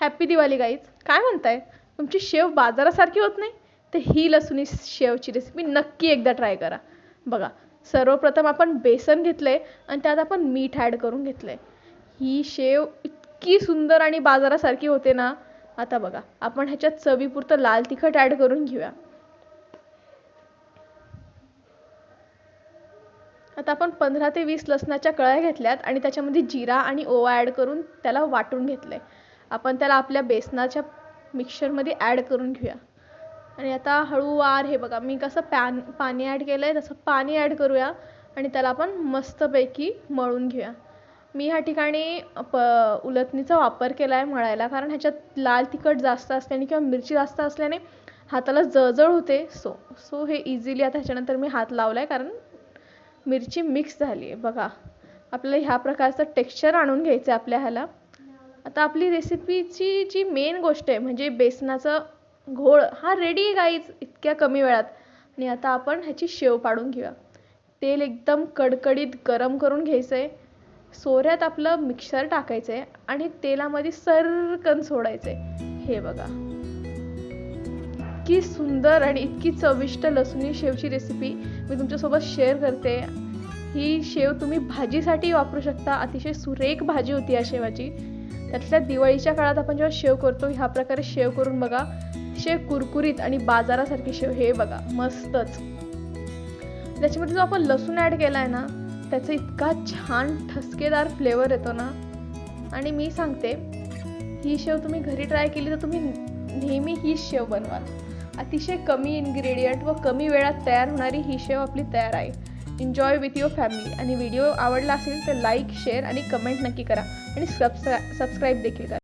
Happy Diwali guys. काय म्हणताय, तुमची शेव बाजारासारखी होत नाही? तर ही लसुणी शेवची रेसिपी नक्की एकदा ट्राय करा. बघा, सर्वप्रथम आपण बेसन घेतलंय आणि त्यात आपण मीठ ॲड करून घेतलंय. ही शेव इतकी सुंदर आणि बाजारासारखी होते ना. आता बघा, आपण ह्याच्यात चवीपुरतं लाल तिखट ॲड करून घेऊया. आता आपण 15 ते 20 लसणाच्या कळ्या घेतल्यात आणि त्याच्यामध्ये जिरा आणि ओवा ॲड करून त्याला वाटून घेतलंय. आपण त्याला आपल्या बेसनाच्या मिक्सरमध्ये ॲड करून घेऊया. आणि आता हळूवार हे बघा, मी कसं पाणी ॲड केलंय तसं पाणी ॲड करूया आणि त्याला आपण मस्तपैकी मळून घेऊया. मी ह्या ठिकाणी उलथणीचा वापर केला आहे मळायला, कारण ह्याच्यात लाल तिखट जास्त असल्याने किंवा मिरची जास्त असल्याने हाताला जळजळ होते. सो हे इझिली आता ह्याच्यानंतर मी हात लावला आहे, कारण मिरची मिक्स झाली आहे. बघा, आपल्याला ह्या प्रकारचं टेक्स्चर आणून घ्यायचं आहे आपल्या ह्याला. आता आपली रेसिपीची जी मेन गोष्ट आहे म्हणजे बेसनाचा घोळ हा रेडी आहे गाईज, इतक्या कमी वेळात. आणि आता आपण ह्याची शेव पाडून घेऊया. तेल एकदम कडकडीत गरम करून घ्यायचं आहे. सोऱ्यात आपलं मिक्सर टाकायचं आहे आणि तेलामध्ये सरकन सोडायचं आहे. हे बघा, इतकी सुंदर आणि इतकी चविष्ट लसुणी शेवची रेसिपी मी तुमच्यासोबत शेअर करते. ही शेव तुम्ही भाजीसाठी वापरू शकता. अतिशय सुरेख भाजी होती या शेवाची. त्यातल्या दिवाळीच्या काळात आपण जेव्हा शेव करतो ह्या प्रकारे शेव करून बघा. शेव कुरकुरीत आणि बाजारासारखी शेव. हे बघा, मस्तच. त्याच्यामध्ये जो आपण लसूण ॲड केला आहे ना, त्याचा इतका छान ठसकेदार फ्लेवर येतो ना. आणि मी सांगते, ही शेव तुम्ही घरी ट्राय केली तर तुम्ही नेहमी ही शेव बनवाल. अतिशय कमी इन्ग्रेडियंट व कमी वेळात तयार होणारी ही शेव आपली तयार आहे. Enjoy with your family. आणि व्हिडिओ आवडला असेल तर लाईक, शेअर आणि कमेंट नक्की करा आणि सबस्क्राईब देखील करा.